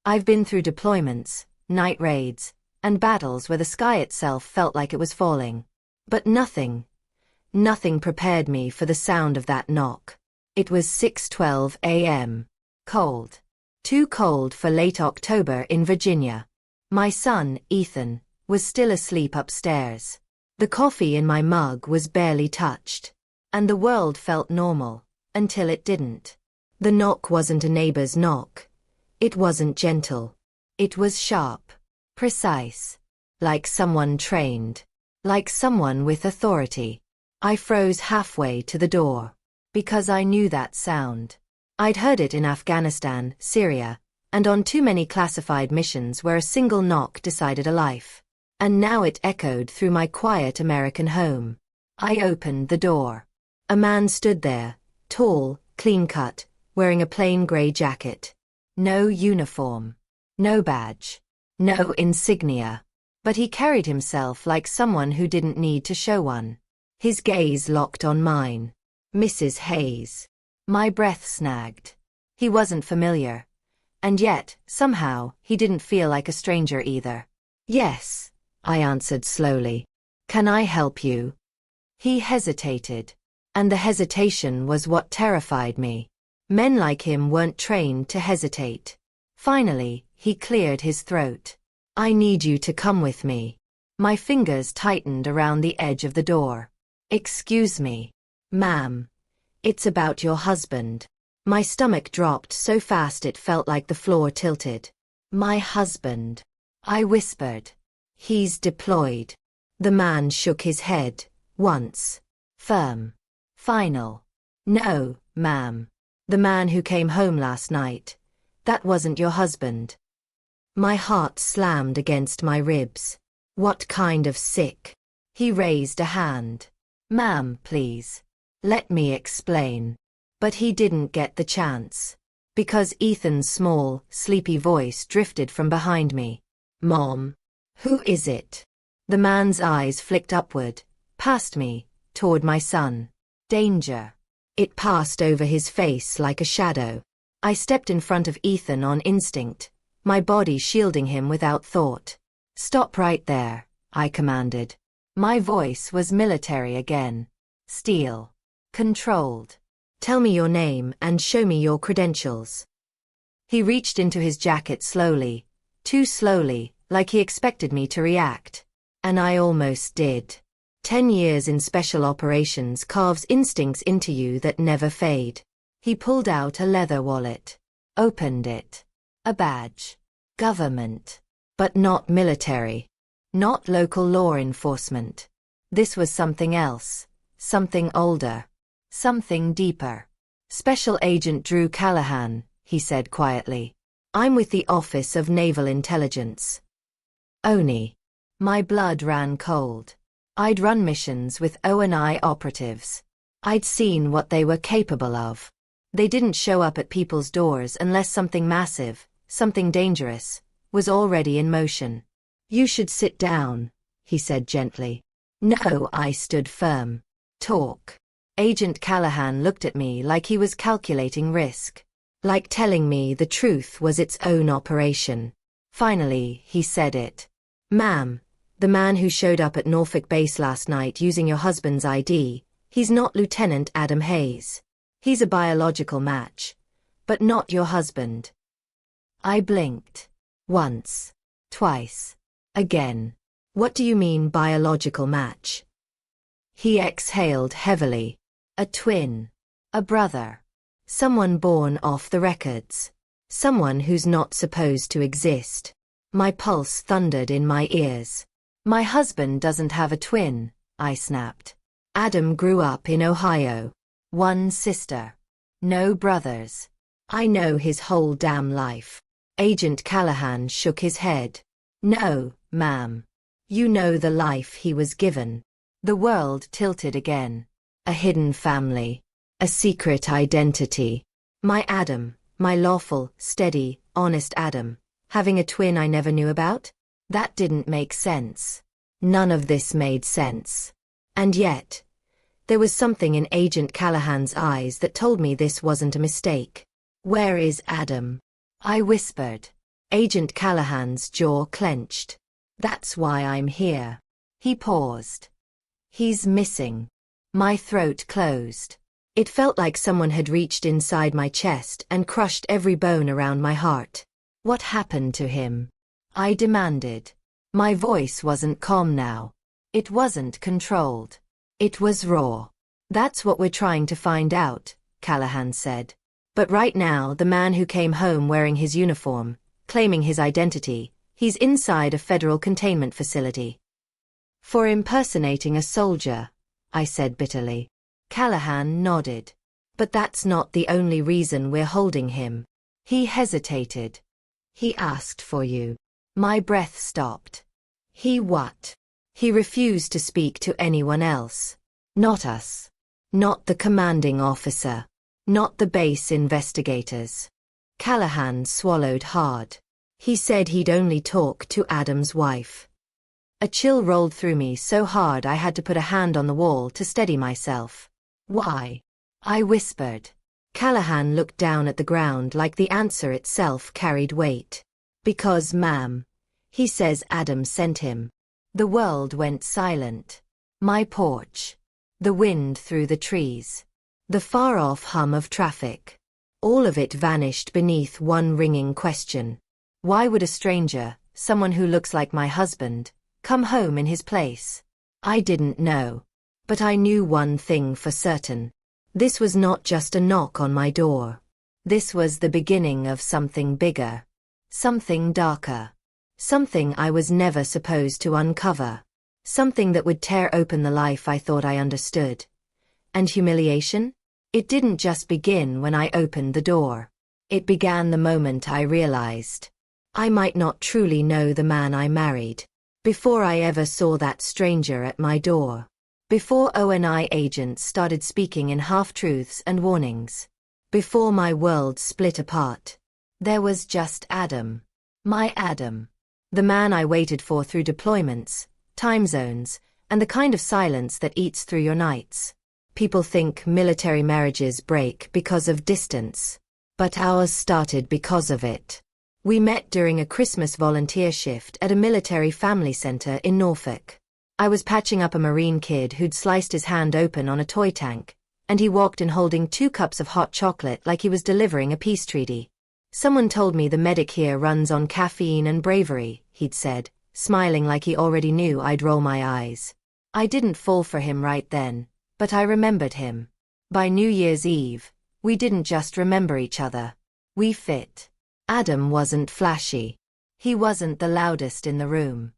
I've been through deployments, night raids, and battles where the sky itself felt like it was falling. But nothing prepared me for the sound of that knock. It was 6:12 a.m. Cold. Too cold for late October in Virginia. My son, Ethan, was still asleep upstairs. The coffee in my mug was barely touched. And the world felt normal, until it didn't. The knock wasn't a neighbor's knock. It wasn't gentle. It was sharp, precise, like someone trained, like someone with authority. I froze halfway to the door, because I knew that sound. I'd heard it in Afghanistan, Syria, and on too many classified missions where a single knock decided a life. And now it echoed through my quiet American home. I opened the door. A man stood there, tall, clean-cut, wearing a plain gray jacket. No uniform. No badge. No insignia. But he carried himself like someone who didn't need to show one. His gaze locked on mine. Mrs. Hayes. My breath snagged. He wasn't familiar. And yet, somehow, he didn't feel like a stranger either. "Yes," I answered slowly. "Can I help you?" He hesitated. And the hesitation was what terrified me. Men like him weren't trained to hesitate. Finally, he cleared his throat. "I need you to come with me." My fingers tightened around the edge of the door. "Excuse me, ma'am. It's about your husband." My stomach dropped so fast it felt like the floor tilted. "My husband," I whispered. "He's deployed." The man shook his head, once. Firm. Final. "No, ma'am. The man who came home last night. That wasn't your husband." My heart slammed against my ribs. What kind of sick? He raised a hand. "Ma'am, please. Let me explain." But he didn't get the chance. Because Ethan's small, sleepy voice drifted from behind me. "Mom. Who is it?" The man's eyes flicked upward, past me, toward my son. "Danger." It passed over his face like a shadow. I stepped in front of Ethan on instinct, my body shielding him without thought. "Stop right there," I commanded. My voice was military again. Steel. Controlled. "Tell me your name and show me your credentials." He reached into his jacket slowly, too slowly, like he expected me to react. And I almost did. 10 years in special operations carves instincts into you that never fade. He pulled out a leather wallet. Opened it. A badge. Government. But not military. Not local law enforcement. This was something else. Something older. Something deeper. "Special Agent Drew Callahan," he said quietly. "I'm with the Office of Naval Intelligence." ONI. My blood ran cold. I'd run missions with ONI operatives. I'd seen what they were capable of. They didn't show up at people's doors unless something massive, something dangerous, was already in motion. "You should sit down," he said gently. No, I stood firm. "Talk." Agent Callahan looked at me like he was calculating risk. Like telling me the truth was its own operation. Finally, he said it. "Ma'am, the man who showed up at Norfolk Base last night using your husband's ID, he's not Lieutenant Adam Hayes. He's a biological match. But not your husband." I blinked. Once. Twice. Again. "What do you mean biological match?" He exhaled heavily. "A twin. A brother. Someone born off the records. Someone who's not supposed to exist." My pulse thundered in my ears. "My husband doesn't have a twin," I snapped. "Adam grew up in Ohio. One sister. No brothers. I know his whole damn life." Agent Callahan shook his head. "No, ma'am. You know the life he was given." The world tilted again. A hidden family. A secret identity. My Adam, my lawful, steady, honest Adam, having a twin I never knew about? That didn't make sense. None of this made sense. And yet, there was something in Agent Callahan's eyes that told me this wasn't a mistake. "Where is Adam?" I whispered. Agent Callahan's jaw clenched. That's why I'm here. He paused. He's missing. My throat closed. It felt like someone had reached inside my chest and crushed every bone around my heart. What happened to him? I demanded. My voice wasn't calm now. It wasn't controlled. It was raw. That's what we're trying to find out, Callahan said. But right now, the man who came home wearing his uniform, claiming his identity, he's inside a federal containment facility. For impersonating a soldier, I said bitterly. Callahan nodded. But that's not the only reason we're holding him. He hesitated. He asked for you. My breath stopped. He what? He refused to speak to anyone else. Not us. Not the commanding officer. Not the base investigators. Callahan swallowed hard. He said he'd only talk to Adam's wife. A chill rolled through me so hard I had to put a hand on the wall to steady myself. Why? I whispered. Callahan looked down at the ground like the answer itself carried weight. Because, ma'am. He says Adam sent him. The world went silent. My porch. The wind through the trees. The far-off hum of traffic. All of it vanished beneath one ringing question. Why would a stranger, someone who looks like my husband, come home in his place? I didn't know. But I knew one thing for certain. This was not just a knock on my door. This was the beginning of something bigger. Something darker. Something I was never supposed to uncover. Something that would tear open the life I thought I understood. And humiliation? It didn't just begin when I opened the door. It began the moment I realized I might not truly know the man I married. Before I ever saw that stranger at my door. Before ONI agents started speaking in half-truths and warnings. Before my world split apart. There was just Adam. My Adam. The man I waited for through deployments, time zones, and the kind of silence that eats through your nights. People think military marriages break because of distance. But ours started because of it. We met during a Christmas volunteer shift at a military family center in Norfolk. I was patching up a Marine kid who'd sliced his hand open on a toy tank, and he walked in holding 2 cups of hot chocolate like he was delivering a peace treaty. Someone told me the medic here runs on caffeine and bravery, he'd said, smiling like he already knew I'd roll my eyes. I didn't fall for him right then, but I remembered him. By New Year's Eve, we didn't just remember each other. We fit. Adam wasn't flashy. He wasn't the loudest in the room.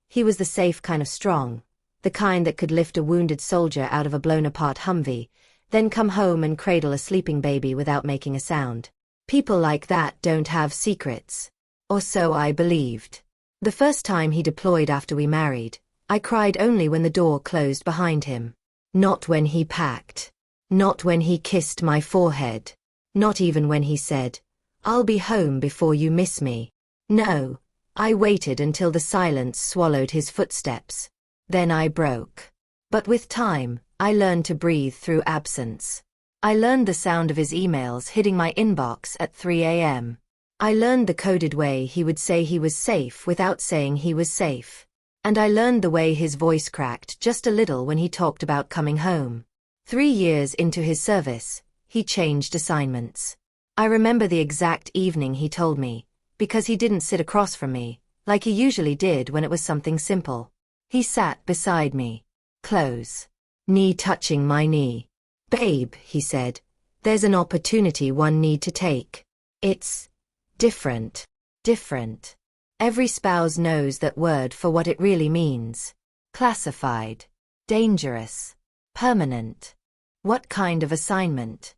He was the safe kind of strong, the kind that could lift a wounded soldier out of a blown-apart Humvee, then come home and cradle a sleeping baby without making a sound. People like that don't have secrets. Or so I believed. The first time he deployed after we married, I cried only when the door closed behind him. Not when he packed. Not when he kissed my forehead. Not even when he said, "I'll be home before you miss me." No. I waited until the silence swallowed his footsteps. Then I broke. But with time, I learned to breathe through absence. I learned the sound of his emails hitting my inbox at 3 a.m. I learned the coded way he would say he was safe without saying he was safe. And I learned the way his voice cracked just a little when he talked about coming home. 3 years into his service, he changed assignments. I remember the exact evening he told me, because he didn't sit across from me, like he usually did when it was something simple. He sat beside me. Close. Knee touching my knee. "Babe," he said, "there's an opportunity one need to take. It's different. Different. Every spouse knows that word for what it really means. Classified. Dangerous. Permanent. What kind of assignment?"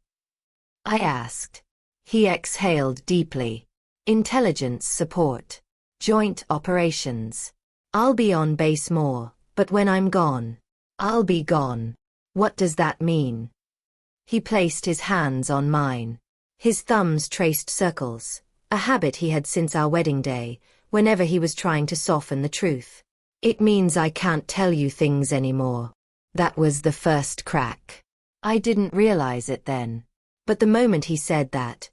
I asked. He exhaled deeply. "Intelligence support. Joint operations. I'll be on base more, but when I'm gone, I'll be gone." "What does that mean?" He placed his hands on mine. His thumbs traced circles, a habit he had since our wedding day, whenever he was trying to soften the truth. "It means I can't tell you things anymore." That was the first crack. I didn't realize it then. But the moment he said that,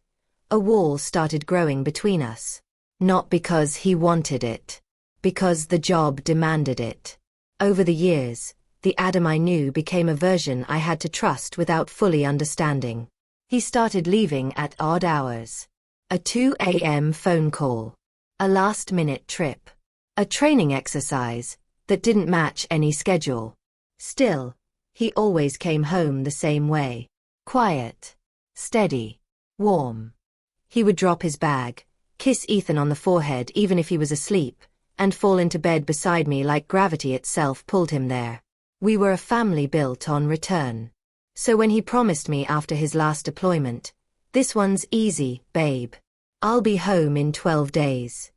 a wall started growing between us. Not because he wanted it. Because the job demanded it. Over the years, the Adam I knew became a version I had to trust without fully understanding. He started leaving at odd hours. A 2 a.m. phone call. A last-minute trip. A training exercise that didn't match any schedule. Still, he always came home the same way. Quiet. Steady. Warm. He would drop his bag, kiss Ethan on the forehead even if he was asleep, and fall into bed beside me like gravity itself pulled him there. We were a family built on return. So when he promised me after his last deployment, "This one's easy, babe. I'll be home in 12 days.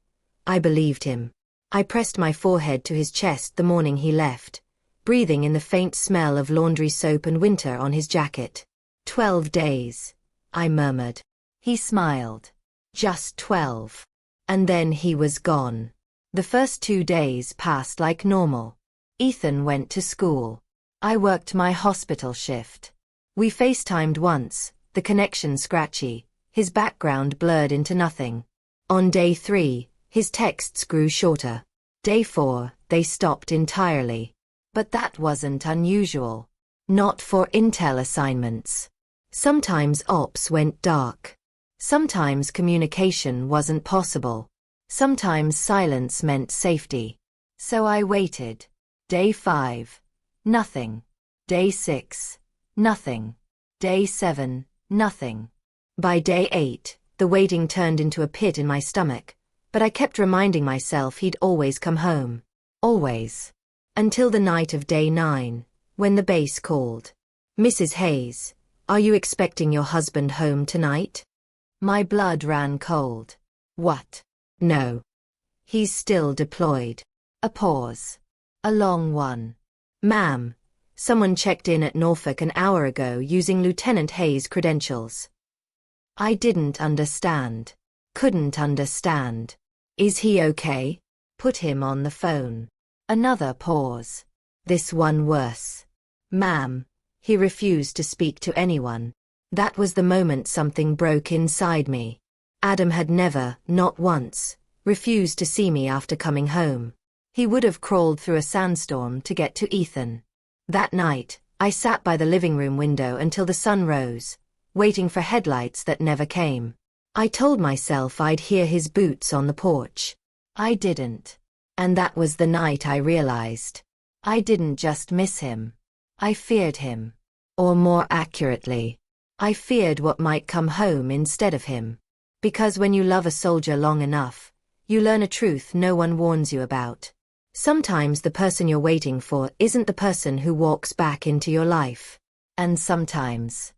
I believed him. I pressed my forehead to his chest the morning he left, breathing in the faint smell of laundry soap and winter on his jacket. 12 days, I murmured. He smiled. Just 12. And then he was gone. The first 2 days passed like normal. Ethan went to school. I worked my hospital shift. We FaceTimed once, the connection scratchy, his background blurred into nothing. On day 3, his texts grew shorter. Day 4, they stopped entirely. But that wasn't unusual. Not for intel assignments. Sometimes ops went dark. Sometimes communication wasn't possible. Sometimes silence meant safety. So I waited. Day 5. Nothing. Day 6. Nothing. Day 7. Nothing. By day 8, the waiting turned into a pit in my stomach, but I kept reminding myself he'd always come home. Always. Until the night of day 9, when the base called. "Mrs. Hayes, are you expecting your husband home tonight?" My blood ran cold. What? No. He's still deployed. A pause. A long one. "Ma'am, someone checked in at Norfolk an hour ago using Lieutenant Hayes' credentials." I didn't understand. Couldn't understand. "Is he okay?" Put him on the phone. Another pause. This one worse. "Ma'am." He refused to speak to anyone. That was the moment something broke inside me. Adam had never, not once, refused to see me after coming home. He would have crawled through a sandstorm to get to Ethan. That night, I sat by the living room window until the sun rose, waiting for headlights that never came. I told myself I'd hear his boots on the porch. I didn't. And that was the night I realized. I didn't just miss him. I feared him. Or more accurately, I feared what might come home instead of him. Because when you love a soldier long enough, you learn a truth no one warns you about. Sometimes the person you're waiting for isn't the person who walks back into your life. And sometimes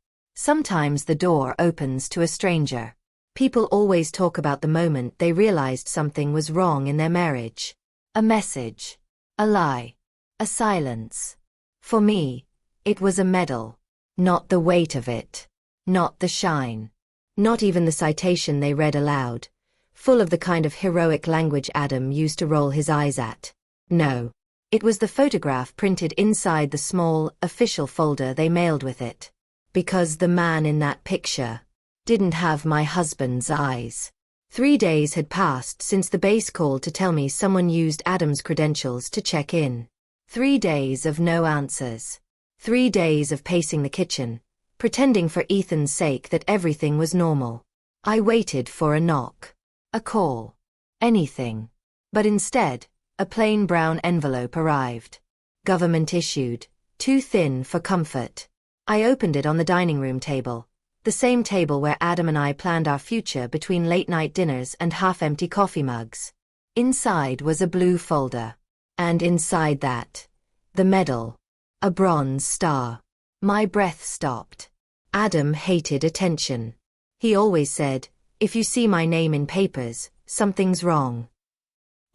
the door opens to a stranger. People always talk about the moment they realized something was wrong in their marriage. A message. A lie. A silence. For me, it was a medal. Not the weight of it. Not the shine. Not even the citation they read aloud, full of the kind of heroic language Adam used to roll his eyes at. No. It was the photograph printed inside the small, official folder they mailed with it. Because the man in that picture didn't have my husband's eyes. 3 days had passed since the base called to tell me someone used Adam's credentials to check in. 3 days of no answers. 3 days of pacing the kitchen, pretending for Ethan's sake that everything was normal. I waited for a knock. A call. Anything. But instead, a plain brown envelope arrived. Government issued. Too thin for comfort. I opened it on the dining room table. The same table where Adam and I planned our future between late-night dinners and half-empty coffee mugs. Inside was a blue folder. And inside that, the medal. A bronze star. My breath stopped. Adam hated attention. He always said, "If you see my name in papers, something's wrong."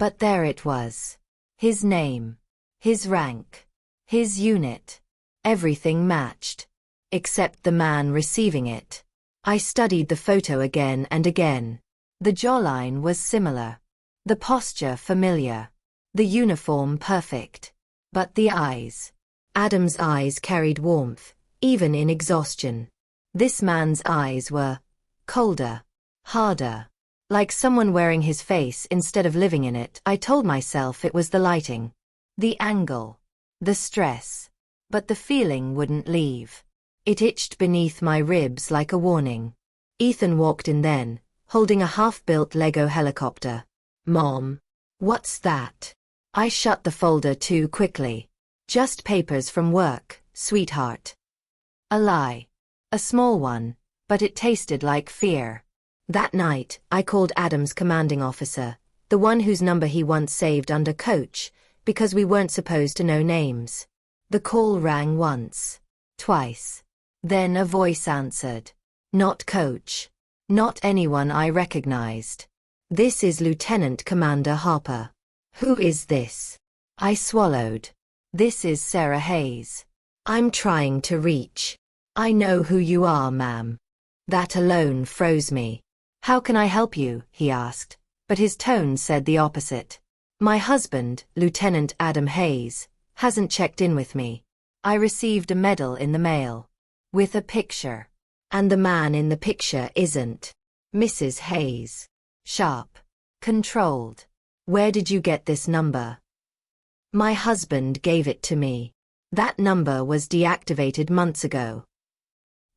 But there it was. His name. His rank. His unit. Everything matched. Except the man receiving it. I studied the photo again and again. The jawline was similar. The posture familiar. The uniform perfect. But the eyes. Adam's eyes carried warmth, even in exhaustion. This man's eyes were colder, harder, Like someone wearing his face instead of living in it. I told myself it was the lighting, the angle, the stress. But the feeling wouldn't leave. It itched beneath my ribs like a warning. Ethan walked in then, holding a half-built Lego helicopter. "Mom, what's that?" I shut the folder too quickly. "Just papers from work, sweetheart." A lie. A small one, but it tasted like fear. That night, I called Adam's commanding officer, the one whose number he once saved under Coach, because we weren't supposed to know names. The call rang once, twice. Then a voice answered. Not Coach. Not anyone I recognized. "This is Lieutenant Commander Harper." "Who is this?" I swallowed. "This is Sarah Hayes. I'm trying to reach." "I know who you are, ma'am." That alone froze me. "How can I help you?" he asked, but his tone said the opposite. "My husband, Lieutenant Adam Hayes, hasn't checked in with me. I received a medal in the mail. With a picture. And the man in the picture isn't Mrs. Hayes. Sharp. Controlled. Where did you get this number?" "My husband gave it to me. That number was deactivated months ago."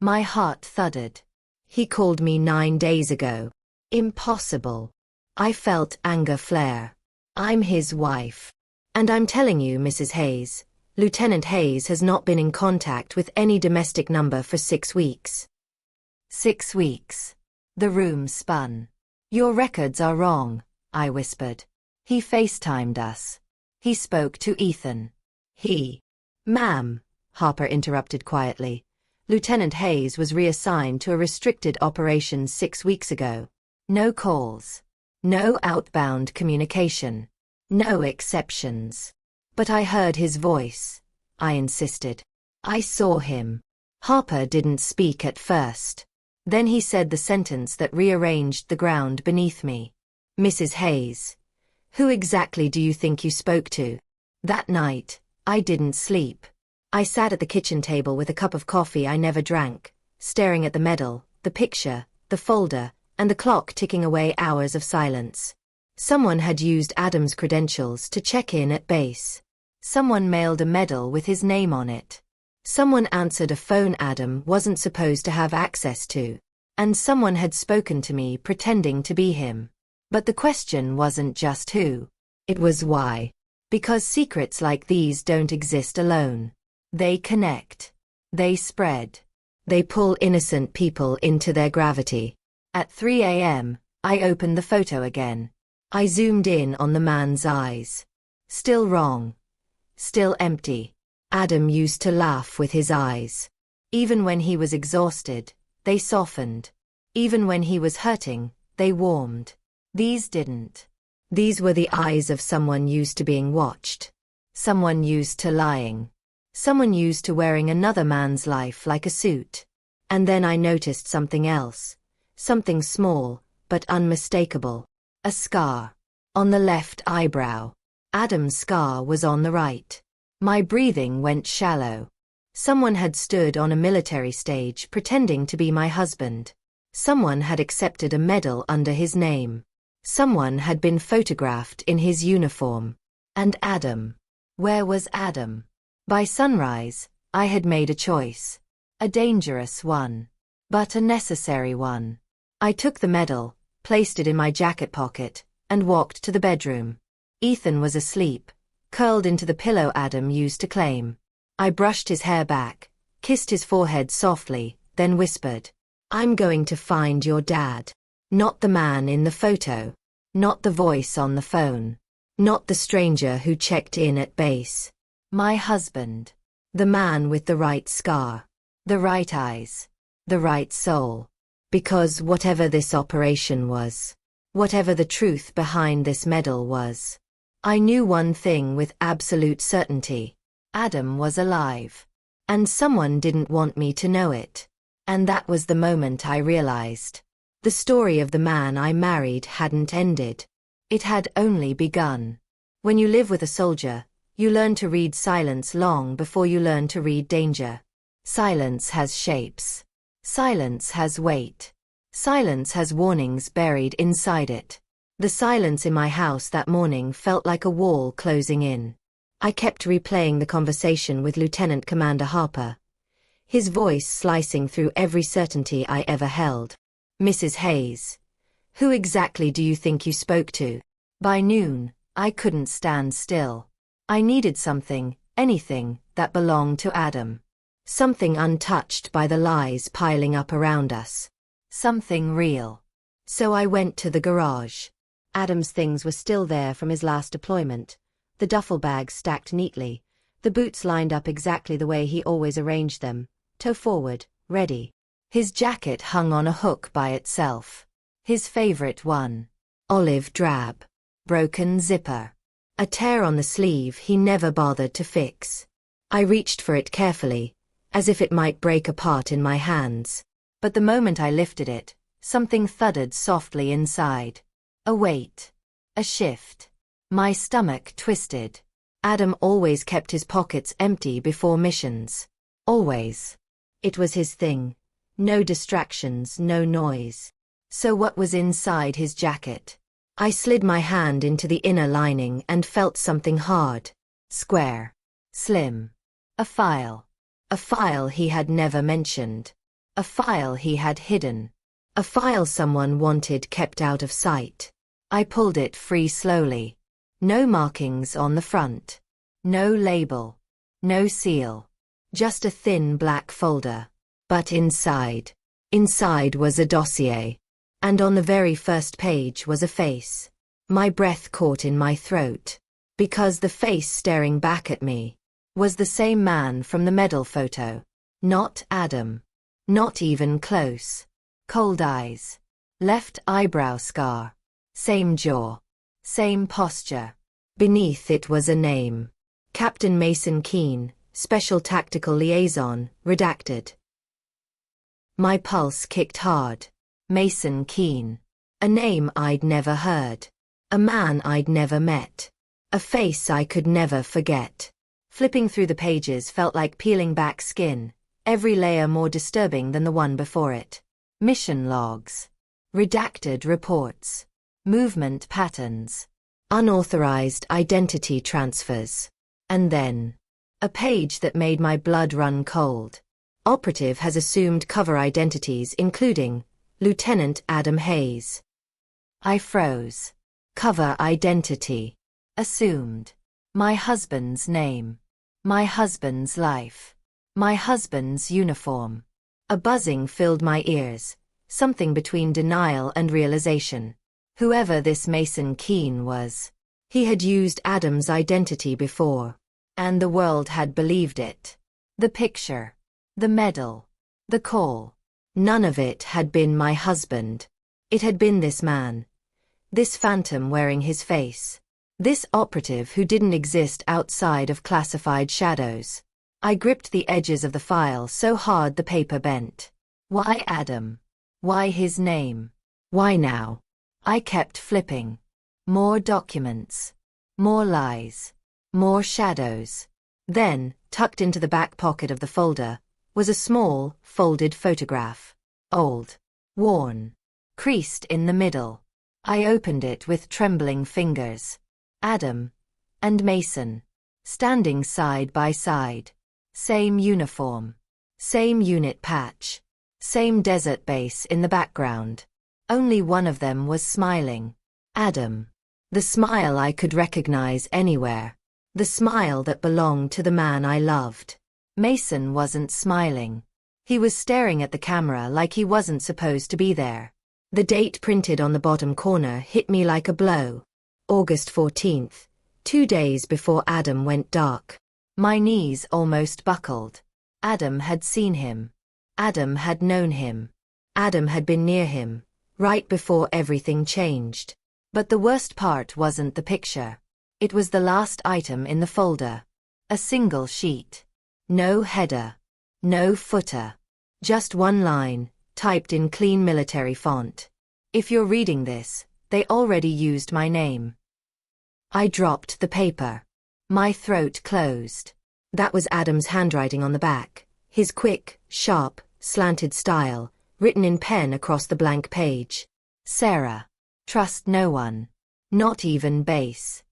My heart thudded. "He called me 9 days ago." Impossible. I felt anger flare. "I'm his wife. And I'm telling you, Mrs. Hayes, Lieutenant Hayes has not been in contact with any domestic number for 6 weeks. 6 weeks. The room spun. "Your records are wrong," I whispered. "He FaceTimed us. He spoke to Ethan." "He." "Ma'am," Harper interrupted quietly. "Lieutenant Hayes was reassigned to a restricted operation 6 weeks ago. No calls. No outbound communication. No exceptions." "But I heard his voice," I insisted. "I saw him." Harper didn't speak at first. Then he said the sentence that rearranged the ground beneath me. "Mrs. Hayes, who exactly do you think you spoke to?" That night, I didn't sleep. I sat at the kitchen table with a cup of coffee I never drank, staring at the medal, the picture, the folder, and the clock ticking away hours of silence. Someone had used Adam's credentials to check in at base. Someone mailed a medal with his name on it. Someone answered a phone Adam wasn't supposed to have access to. And someone had spoken to me pretending to be him. But the question wasn't just who. It was why. Because secrets like these don't exist alone. They connect. They spread. They pull innocent people into their gravity. At 3 a.m., I opened the photo again. I zoomed in on the man's eyes. Still wrong. Still empty. Adam used to laugh with his eyes. Even when he was exhausted, they softened. Even when he was hurting, they warmed. These didn't. These were the eyes of someone used to being watched. Someone used to lying. Someone used to wearing another man's life like a suit. And then I noticed something else. Something small, but unmistakable. A scar. On the left eyebrow. Adam's scar was on the right. My breathing went shallow. Someone had stood on a military stage pretending to be my husband. Someone had accepted a medal under his name. Someone had been photographed in his uniform. And Adam. Where was Adam? By sunrise, I had made a choice. A dangerous one. But a necessary one. I took the medal, placed it in my jacket pocket, and walked to the bedroom. Ethan was asleep, curled into the pillow Adam used to claim. I brushed his hair back, kissed his forehead softly, then whispered, "I'm going to find your dad. Not the man in the photo. Not the voice on the phone. Not the stranger who checked in at base. My husband. The man with the right scar. The right eyes. The right soul. Because whatever this operation was, whatever the truth behind this medal was, I knew one thing with absolute certainty. Adam was alive. And someone didn't want me to know it. And that was the moment I realized. The story of the man I married hadn't ended. It had only begun. When you live with a soldier, you learn to read silence long before you learn to read danger. Silence has shapes. Silence has weight. Silence has warnings buried inside it. The silence in my house that morning felt like a wall closing in. I kept replaying the conversation with Lieutenant Commander Harper, his voice slicing through every certainty I ever held. Mrs. Hayes, who exactly do you think you spoke to? By noon, I couldn't stand still. I needed something, anything, that belonged to Adam. Something untouched by the lies piling up around us. Something real. So I went to the garage. Adam's things were still there from his last deployment. The duffel bags stacked neatly, the boots lined up exactly the way he always arranged them, toe forward, ready. His jacket hung on a hook by itself. His favorite one. Olive drab. Broken zipper. A tear on the sleeve he never bothered to fix. I reached for it carefully, as if it might break apart in my hands. But the moment I lifted it, something thudded softly inside. A weight. A shift. My stomach twisted. Adam always kept his pockets empty before missions. Always. It was his thing. No distractions, no noise. So what was inside his jacket? I slid my hand into the inner lining and felt something hard. Square. Slim. A file. A file he had never mentioned. A file he had hidden. A file someone wanted kept out of sight. I pulled it free slowly. No markings on the front. No label. No seal. Just a thin black folder. But inside was a dossier. And on the very first page was a face. My breath caught in my throat. Because the face staring back at me was the same man from the medal photo. Not Adam. Not even close. Cold eyes. Left eyebrow scar. Same jaw. Same posture. Beneath it was a name. Captain Mason Keene, Special Tactical Liaison, redacted. My pulse kicked hard. Mason Keene. A name I'd never heard. A man I'd never met. A face I could never forget. Flipping through the pages felt like peeling back skin, every layer more disturbing than the one before it. Mission logs. Redacted reports. Movement patterns. Unauthorized identity transfers. And then, a page that made my blood run cold. Operative has assumed cover identities including Lieutenant Adam Hayes. I froze. Cover identity. Assumed. My husband's name. My husband's life. My husband's uniform. A buzzing filled my ears, something between denial and realization. Whoever this Mason Keene was, he had used Adam's identity before. And the world had believed it. The picture. The medal. The call. None of it had been my husband. It had been this man. This phantom wearing his face. This operative who didn't exist outside of classified shadows. I gripped the edges of the file so hard the paper bent. Why Adam? Why his name? Why now? I kept flipping. More documents. More lies. More shadows. Then, tucked into the back pocket of the folder, was a small, folded photograph. Old. Worn. Creased in the middle. I opened it with trembling fingers. Adam. And Mason. Standing side by side. Same uniform. Same unit patch. Same desert base in the background. Only one of them was smiling. Adam. The smile I could recognize anywhere. The smile that belonged to the man I loved. Mason wasn't smiling. He was staring at the camera like he wasn't supposed to be there. The date printed on the bottom corner hit me like a blow. August 14th, 2 days before Adam went dark. My knees almost buckled. Adam had seen him. Adam had known him. Adam had been near him, right before everything changed. But the worst part wasn't the picture. It was the last item in the folder. A single sheet. No header. No footer. Just one line, typed in clean military font. If you're reading this, they already used my name. I dropped the paper. My throat closed. That was Adam's handwriting on the back. His quick, sharp, slanted style, written in pen across the blank page. Sarah. Trust no one. Not even Base.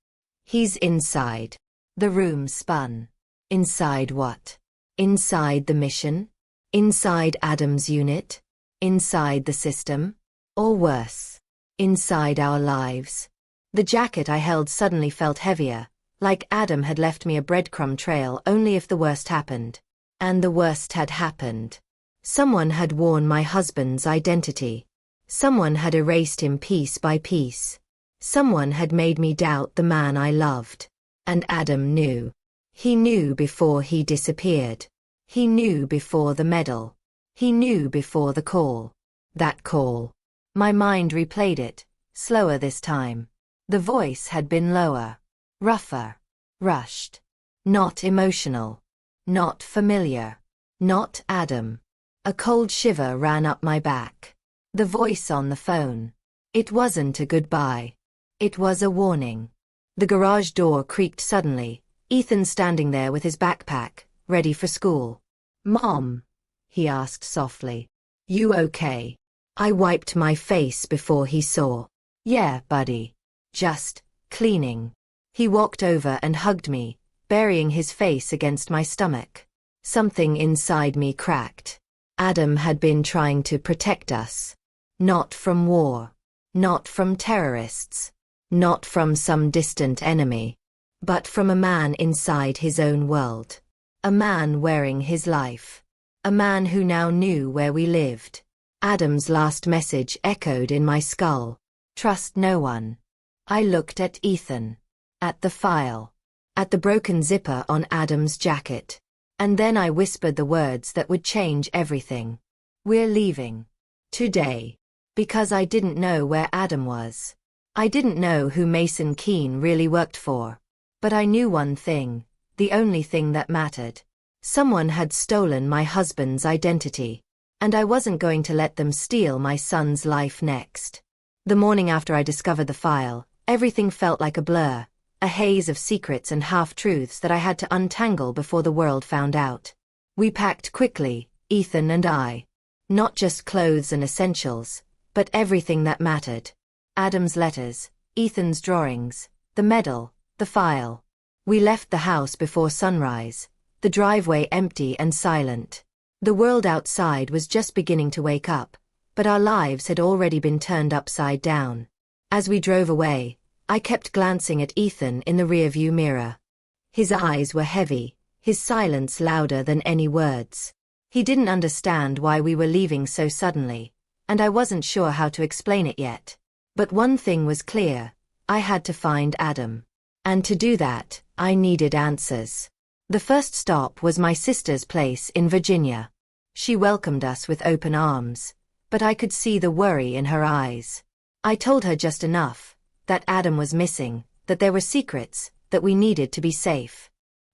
He's inside. The room spun. Inside what? Inside the mission? Inside Adam's unit? Inside the system? Or worse, inside our lives? The jacket I held suddenly felt heavier, like Adam had left me a breadcrumb trail only if the worst happened. And the worst had happened. Someone had worn my husband's identity. Someone had erased him piece by piece. Someone had made me doubt the man I loved. And Adam knew. He knew before he disappeared. He knew before the medal. He knew before the call. That call. My mind replayed it, slower this time. The voice had been lower, rougher, rushed. Not emotional. Not familiar. Not Adam. A cold shiver ran up my back. The voice on the phone. It wasn't a goodbye. It was a warning. The garage door creaked suddenly, Ethan standing there with his backpack, ready for school. "Mom?" he asked softly. "You okay?" I wiped my face before he saw. "Yeah, buddy. Just cleaning." He walked over and hugged me, burying his face against my stomach. Something inside me cracked. Adam had been trying to protect us. Not from war. Not from terrorists. Not from some distant enemy. But from a man inside his own world. A man wearing his life. A man who now knew where we lived. Adam's last message echoed in my skull. Trust no one. I looked at Ethan. At the file. At the broken zipper on Adam's jacket. And then I whispered the words that would change everything. We're leaving. Today. Because I didn't know where Adam was. I didn't know who Mason Keene really worked for. But I knew one thing, the only thing that mattered. Someone had stolen my husband's identity. And I wasn't going to let them steal my son's life next. The morning after I discovered the file, everything felt like a blur, a haze of secrets and half-truths that I had to untangle before the world found out. We packed quickly, Ethan and I. Not just clothes and essentials, but everything that mattered. Adam's letters, Ethan's drawings, the medal, the file. We left the house before sunrise, the driveway empty and silent. The world outside was just beginning to wake up, but our lives had already been turned upside down. As we drove away, I kept glancing at Ethan in the rearview mirror. His eyes were heavy, his silence louder than any words. He didn't understand why we were leaving so suddenly, and I wasn't sure how to explain it yet. But one thing was clear, I had to find Adam. And to do that, I needed answers. The first stop was my sister's place in Virginia. She welcomed us with open arms, but I could see the worry in her eyes. I told her just enough, that Adam was missing, that there were secrets, that we needed to be safe.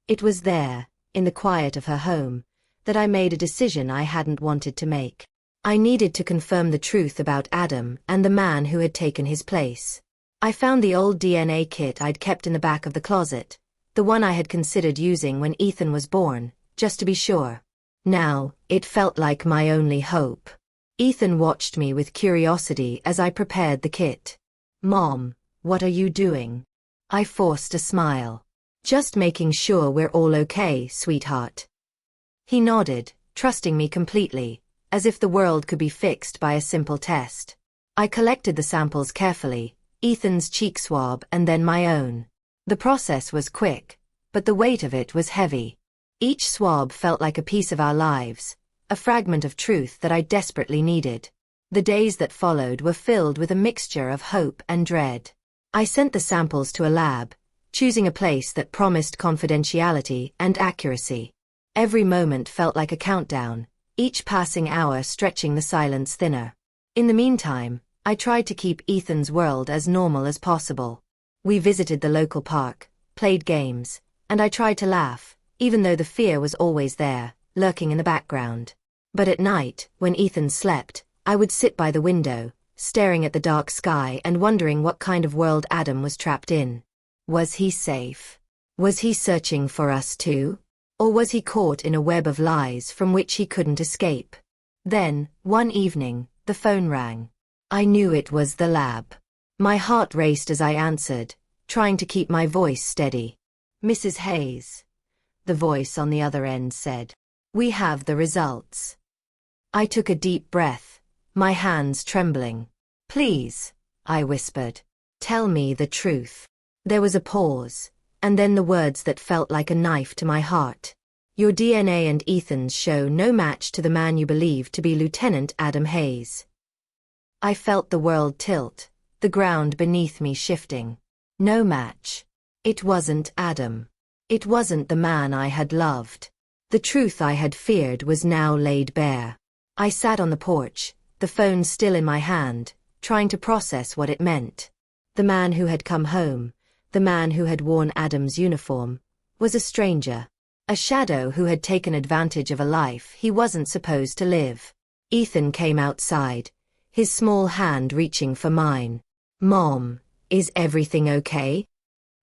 It was there, in the quiet of her home, that I made a decision I hadn't wanted to make. I needed to confirm the truth about Adam and the man who had taken his place. I found the old DNA kit I'd kept in the back of the closet, the one I had considered using when Ethan was born, just to be sure. Now, it felt like my only hope. Ethan watched me with curiosity as I prepared the kit. "Mom, what are you doing?" I forced a smile. "Just making sure we're all okay, sweetheart." He nodded, trusting me completely, as if the world could be fixed by a simple test. I collected the samples carefully, Ethan's cheek swab and then my own. The process was quick, but the weight of it was heavy. Each swab felt like a piece of our lives, a fragment of truth that I desperately needed. The days that followed were filled with a mixture of hope and dread. I sent the samples to a lab, choosing a place that promised confidentiality and accuracy. Every moment felt like a countdown, each passing hour stretching the silence thinner. In the meantime, I tried to keep Ethan's world as normal as possible. We visited the local park, played games, and I tried to laugh, even though the fear was always there, lurking in the background. But at night, when Ethan slept, I would sit by the window, staring at the dark sky and wondering what kind of world Adam was trapped in. Was he safe? Was he searching for us too? Or was he caught in a web of lies from which he couldn't escape? Then, one evening, the phone rang. I knew it was the lab. My heart raced as I answered, trying to keep my voice steady. Mrs. Hayes. The voice on the other end said. We have the results. I took a deep breath, my hands trembling. Please, I whispered. Tell me the truth. There was a pause, and then the words that felt like a knife to my heart. Your DNA and Ethan's show no match to the man you believe to be Lieutenant Adam Hayes. I felt the world tilt, the ground beneath me shifting. No match. It wasn't Adam. It wasn't the man I had loved. The truth I had feared was now laid bare. I sat on the porch, the phone still in my hand, trying to process what it meant. The man who had come home, the man who had worn Adam's uniform, was a stranger. A shadow who had taken advantage of a life he wasn't supposed to live. Ethan came outside, his small hand reaching for mine. Mom, is everything okay?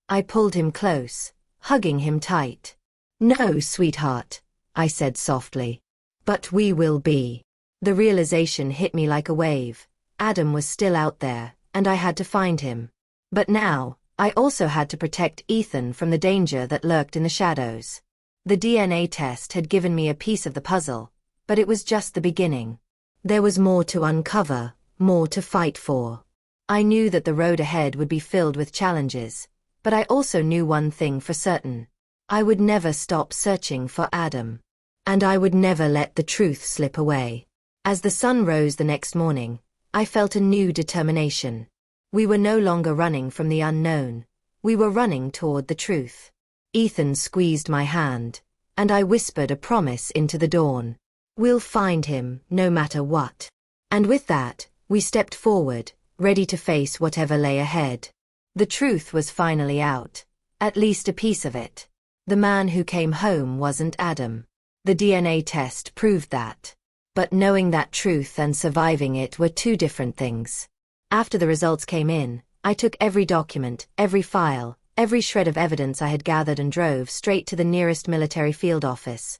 I pulled him close, hugging him tight. No, sweetheart, I said softly. But we will be. The realization hit me like a wave. Adam was still out there, and I had to find him. But now, I also had to protect Ethan from the danger that lurked in the shadows. The DNA test had given me a piece of the puzzle, but it was just the beginning. There was more to uncover, more to fight for. I knew that the road ahead would be filled with challenges, but I also knew one thing for certain. I would never stop searching for Adam. And I would never let the truth slip away. As the sun rose the next morning, I felt a new determination. We were no longer running from the unknown. We were running toward the truth. Ethan squeezed my hand, and I whispered a promise into the dawn. We'll find him, no matter what. And with that, we stepped forward, ready to face whatever lay ahead. The truth was finally out. At least a piece of it. The man who came home wasn't Adam. The DNA test proved that. But knowing that truth and surviving it were two different things. After the results came in, I took every document, every file, every shred of evidence I had gathered and drove straight to the nearest military field office.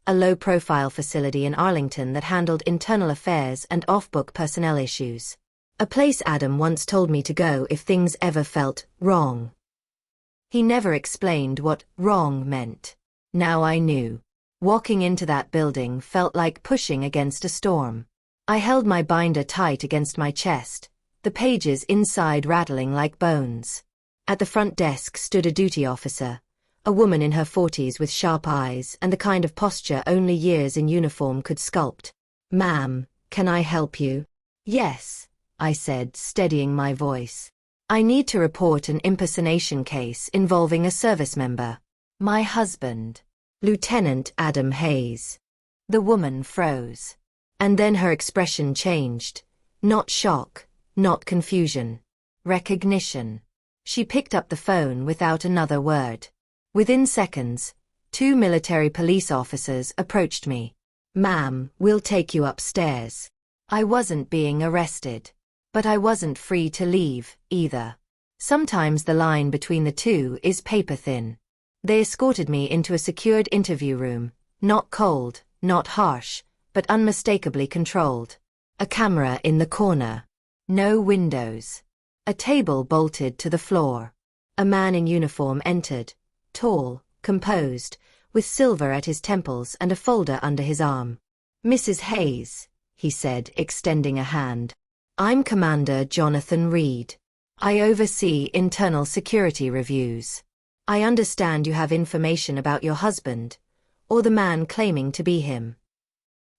A low-profile facility in Arlington that handled internal affairs and off-book personnel issues. A place Adam once told me to go if things ever felt wrong. He never explained what wrong meant. Now I knew. Walking into that building felt like pushing against a storm. I held my binder tight against my chest, the pages inside rattling like bones. At the front desk stood a duty officer, a woman in her 40s with sharp eyes and the kind of posture only years in uniform could sculpt. Ma'am, can I help you? Yes, I said, steadying my voice. I need to report an impersonation case involving a service member. My husband, Lieutenant Adam Hayes. The woman froze. And then her expression changed. Not shock, not confusion. Recognition. She picked up the phone without another word. Within seconds, 2 military police officers approached me. Ma'am, we'll take you upstairs. I wasn't being arrested. But I wasn't free to leave, either. Sometimes the line between the two is paper thin. They escorted me into a secured interview room, not cold, not harsh, but unmistakably controlled. A camera in the corner. No windows. A table bolted to the floor. A man in uniform entered, tall, composed, with silver at his temples and a folder under his arm. Mrs. Hayes, he said, extending a hand. I'm Commander Jonathan Reed. I oversee internal security reviews. I understand you have information about your husband, or the man claiming to be him.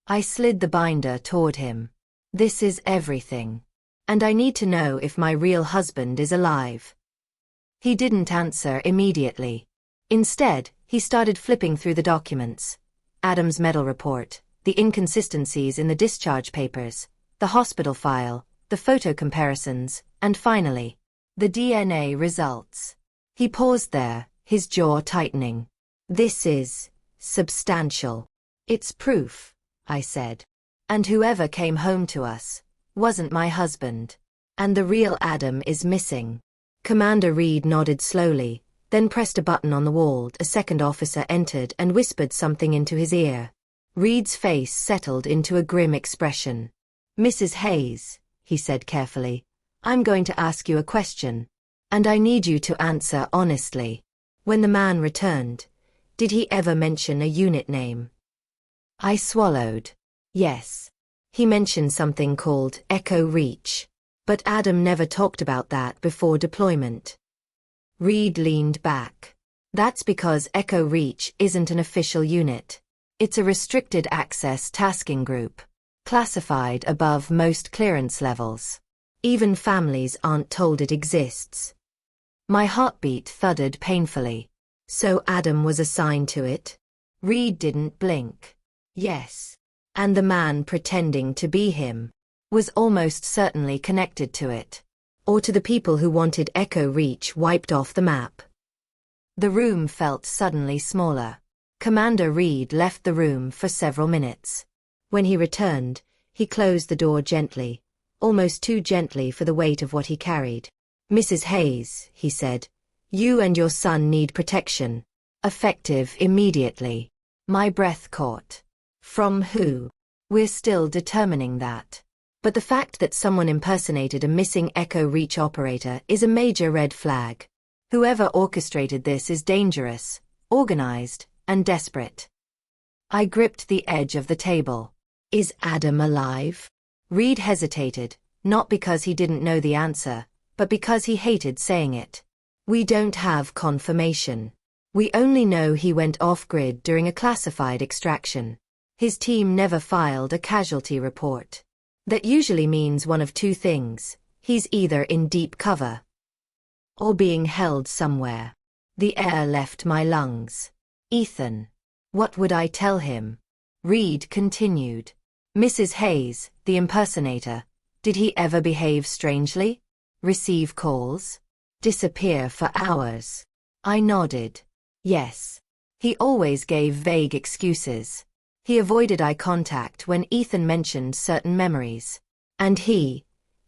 I slid the binder toward him. This is everything. And I need to know if my real husband is alive. He didn't answer immediately. Instead, he started flipping through the documents. Adam's medal report, the inconsistencies in the discharge papers, the hospital file, the photo comparisons, and finally, the DNA results. He paused there, his jaw tightening. This is substantial. It's proof, I said. And whoever came home to us wasn't my husband. And the real Adam is missing. Commander Reed nodded slowly, then pressed a button on the wall. A second officer entered and whispered something into his ear. Reed's face settled into a grim expression. Mrs. Hayes, he said carefully, I'm going to ask you a question. And I need you to answer honestly. When the man returned, did he ever mention a unit name? I swallowed. Yes. He mentioned something called Echo Reach. But Adam never talked about that before deployment. Reed leaned back. That's because Echo Reach isn't an official unit. It's a restricted access tasking group, classified above most clearance levels. Even families aren't told it exists. My heartbeat thudded painfully. So Adam was assigned to it? Reed didn't blink. Yes. And the man pretending to be him was almost certainly connected to it. Or to the people who wanted Echo Reach wiped off the map. The room felt suddenly smaller. Commander Reed left the room for several minutes. When he returned, he closed the door gently, almost too gently for the weight of what he carried. Mrs. Hayes, he said, you and your son need protection. Effective immediately. My breath caught. From who? We're still determining that. But the fact that someone impersonated a missing Echo Reach operator is a major red flag. Whoever orchestrated this is dangerous, organized, and desperate. I gripped the edge of the table. Is Adam alive? Reed hesitated, not because he didn't know the answer, but because he hated saying it. We don't have confirmation. We only know he went off-grid during a classified extraction. His team never filed a casualty report. That usually means one of two things. He's either in deep cover or being held somewhere. The air left my lungs. Ethan. What would I tell him? Reed continued. Mrs. Hayes, the impersonator, did he ever behave strangely? Receive calls? Disappear for hours? I nodded. Yes. He always gave vague excuses. He avoided eye contact when Ethan mentioned certain memories. And he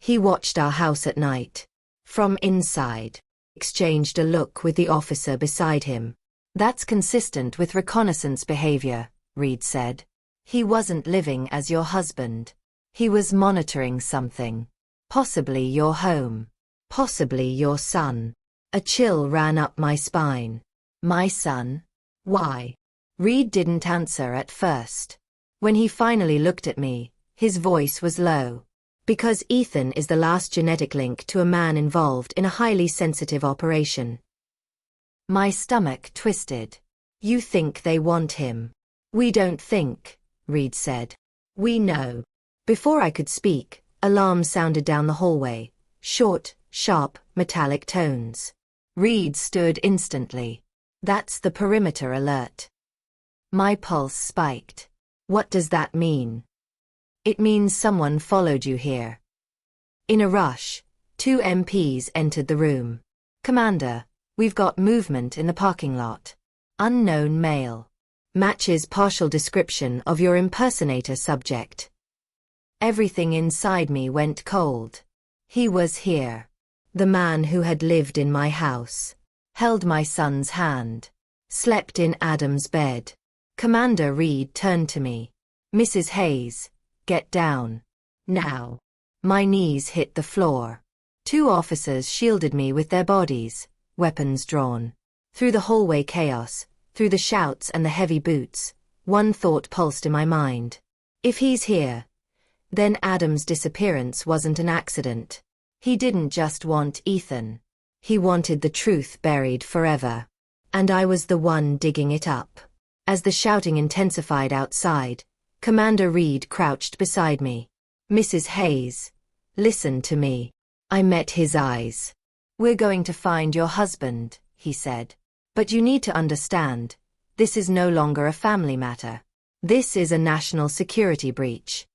watched our house at night. From inside. Exchanged a look with the officer beside him. That's consistent with reconnaissance behavior, Reed said. He wasn't living as your husband. He was monitoring something. Possibly your home. Possibly your son. A chill ran up my spine. My son? Why? Reed didn't answer at first. When he finally looked at me, his voice was low. Because Ethan is the last genetic link to a man involved in a highly sensitive operation. My stomach twisted. You think they want him? We don't think, Reed said. We know. Before I could speak, alarms sounded down the hallway. Short, sharp, metallic tones. Reed stood instantly. That's the perimeter alert. My pulse spiked. What does that mean? It means someone followed you here. In a rush, 2 MPs entered the room. Commander, we've got movement in the parking lot. Unknown male. Matches partial description of your impersonator subject. Everything inside me went cold. He was here. The man who had lived in my house. Held my son's hand. Slept in Adam's bed. Commander Reed turned to me. Mrs. Hayes, get down. Now. My knees hit the floor. 2 officers shielded me with their bodies, weapons drawn. Through the hallway chaos, through the shouts and the heavy boots, one thought pulsed in my mind. If he's here, then Adam's disappearance wasn't an accident. He didn't just want Ethan. He wanted the truth buried forever. And I was the one digging it up. As the shouting intensified outside, Commander Reed crouched beside me. Mrs. Hayes, listen to me. I met his eyes. We're going to find your husband, he said. But you need to understand, this is no longer a family matter. This is a national security breach.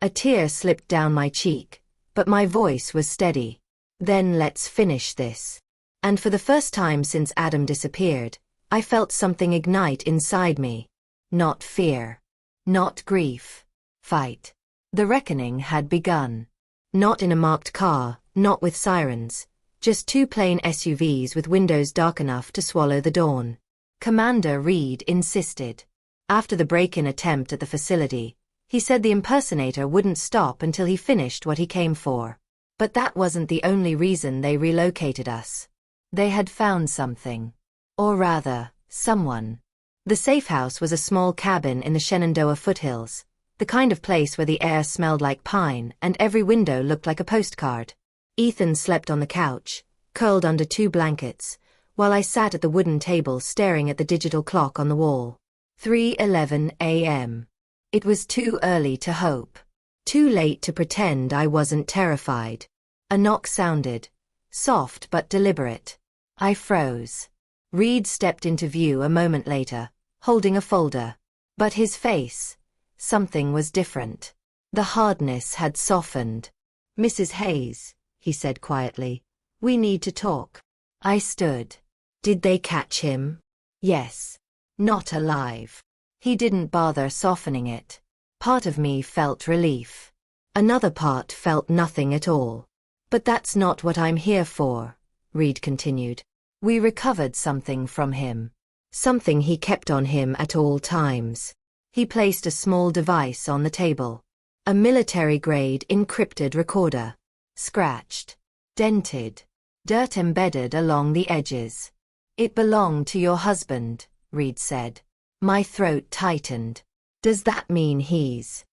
A tear slipped down my cheek, but my voice was steady. Then let's finish this. And for the first time since Adam disappeared, I felt something ignite inside me. Not fear. Not grief. Fight. The reckoning had begun. Not in a marked car, not with sirens. Just 2 plain SUVs with windows dark enough to swallow the dawn. Commander Reed insisted. After the break-in attempt at the facility, he said the impersonator wouldn't stop until he finished what he came for. But that wasn't the only reason they relocated us. They had found something. Or rather, someone. The safe house was a small cabin in the Shenandoah foothills, the kind of place where the air smelled like pine and every window looked like a postcard. Ethan slept on the couch, curled under 2 blankets, while I sat at the wooden table staring at the digital clock on the wall. 3:11 a.m. It was too early to hope. Too late to pretend I wasn't terrified. A knock sounded. Soft but deliberate. I froze. Reed stepped into view a moment later, holding a folder. But his face, something was different. The hardness had softened. "Mrs. Hayes," he said quietly, "we need to talk." I stood. Did they catch him? Yes. Not alive. He didn't bother softening it. Part of me felt relief. Another part felt nothing at all. "But that's not what I'm here for," Reed continued. "We recovered something from him. Something he kept on him at all times." He placed a small device on the table. A military-grade encrypted recorder. Scratched. Dented. Dirt embedded along the edges. "It belonged to your husband," Reed said. My throat tightened. "Does that mean he's—"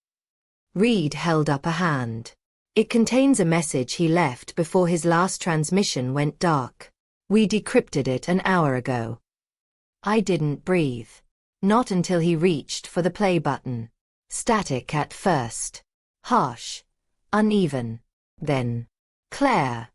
Reed held up a hand. "It contains a message he left before his last transmission went dark. We decrypted it an hour ago." I didn't breathe. Not until he reached for the play button. Static at first. Harsh. Uneven. Then, "Claire."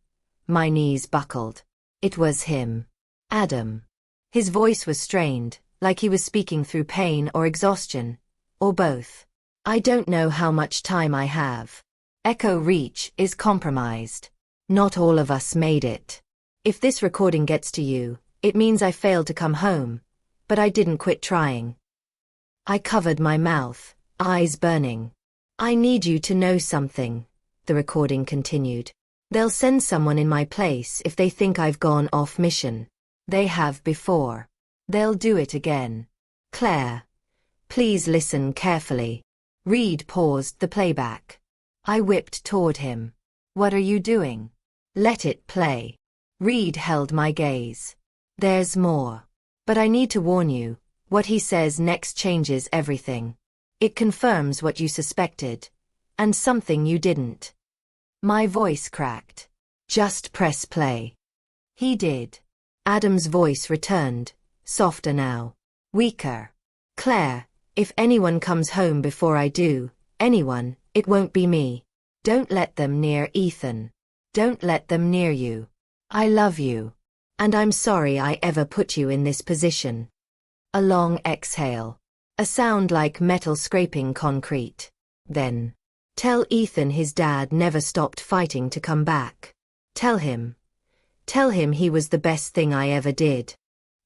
My knees buckled. It was him. Adam. His voice was strained, like he was speaking through pain or exhaustion, or both. "I don't know how much time I have. Echo Reach is compromised. Not all of us made it. If this recording gets to you, it means I failed to come home, but I didn't quit trying." I covered my mouth, eyes burning. "I need you to know something," the recording continued. "They'll send someone in my place if they think I've gone off mission. They have before. They'll do it again. Claire, please listen carefully." Reed paused the playback. I whipped toward him. "What are you doing?" "Let it play." Reed held my gaze. "There's more. But I need to warn you, what he says next changes everything. It confirms what you suspected, and something you didn't." My voice cracked. "Just press play." He did. Adam's voice returned, softer now. Weaker. "Claire, if anyone comes home before I do, anyone, it won't be me. Don't let them near Ethan. Don't let them near you. I love you. And I'm sorry I ever put you in this position." A long exhale. A sound like metal scraping concrete. Then, "Tell Ethan his dad never stopped fighting to come back. Tell him. Tell him he was the best thing I ever did."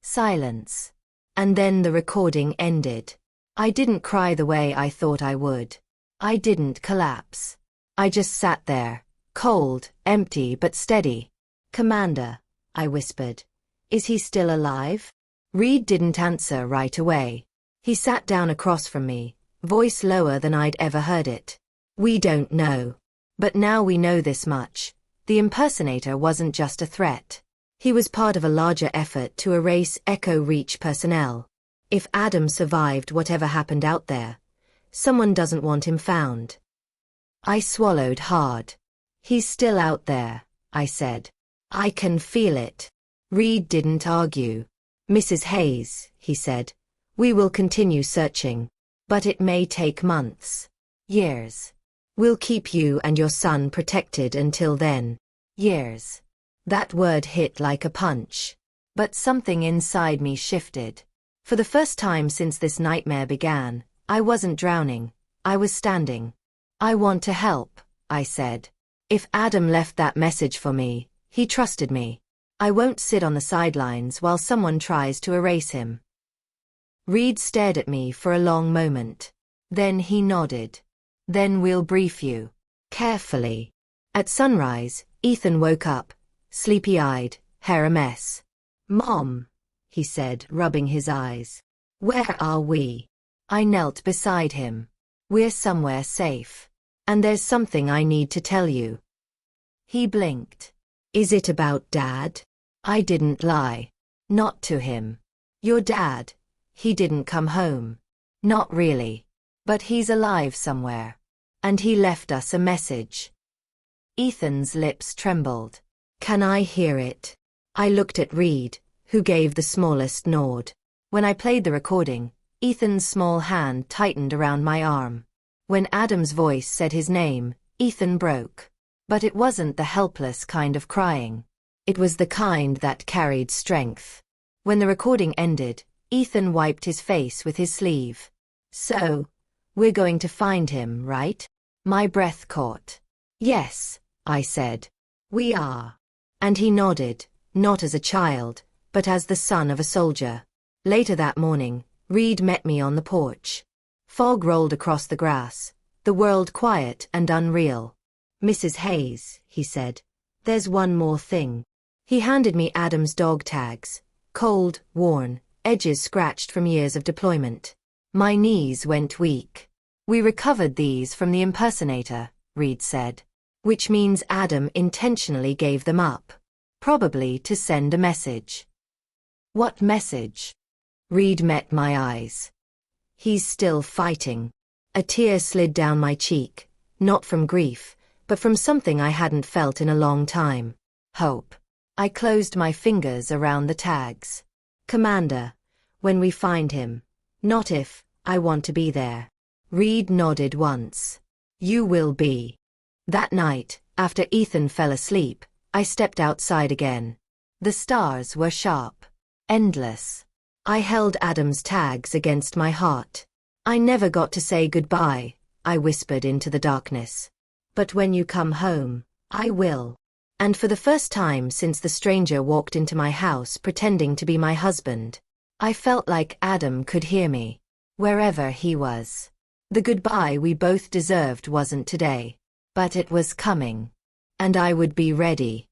Silence. And then the recording ended. I didn't cry the way I thought I would. I didn't collapse. I just sat there, cold, empty but steady. "Commander," I whispered. "Is he still alive?" Reed didn't answer right away. He sat down across from me, voice lower than I'd ever heard it. "We don't know. But now we know this much. The impersonator wasn't just a threat. He was part of a larger effort to erase Echo Reach personnel. If Adam survived whatever happened out there, someone doesn't want him found." I swallowed hard. "He's still out there," I said. "I can feel it." Reed didn't argue. "Mrs. Hayes," he said, "we will continue searching. But it may take months. Years. We'll keep you and your son protected until then." Years. That word hit like a punch. But something inside me shifted. For the first time since this nightmare began, I wasn't drowning. I was standing. "I want to help," I said. "If Adam left that message for me, he trusted me. I won't sit on the sidelines while someone tries to erase him." Reed stared at me for a long moment. Then he nodded. "Then we'll brief you. Carefully." At sunrise, Ethan woke up, sleepy-eyed, hair a mess. "Mom," he said, rubbing his eyes. "Where are we?" I knelt beside him. We're somewhere safe. And there's something I need to tell you. He blinked. Is it about Dad? I didn't lie. Not to him. Your dad. He didn't come home. Not really. But he's alive somewhere. And he left us a message. Ethan's lips trembled. Can I hear it? I looked at Reed, who gave the smallest nod. When I played the recording, Ethan's small hand tightened around my arm. When Adam's voice said his name, Ethan broke. But it wasn't the helpless kind of crying. It was the kind that carried strength. When the recording ended, Ethan wiped his face with his sleeve. So, we're going to find him, right? My breath caught. Yes, I said. We are. And he nodded, not as a child, but as the son of a soldier. Later that morning, Reed met me on the porch. Fog rolled across the grass, the world quiet and unreal. Mrs. Hayes, he said, there's one more thing. He handed me Adam's dog tags, cold, worn, edges scratched from years of deployment. My knees went weak. We recovered these from the impersonator, Reed said. Which means Adam intentionally gave them up. Probably to send a message. What message? Reed met my eyes. He's still fighting. A tear slid down my cheek, not from grief, but from something I hadn't felt in a long time. Hope. I closed my fingers around the tags. Commander, when we find him, not if, I want to be there. Reed nodded once. You will be. That night, after Ethan fell asleep, I stepped outside again. The stars were sharp. Endless. I held Adam's tags against my heart. I never got to say goodbye, I whispered into the darkness. But when you come home, I will. And for the first time since the stranger walked into my house pretending to be my husband, I felt like Adam could hear me, wherever he was. The goodbye we both deserved wasn't today, but it was coming. And I would be ready.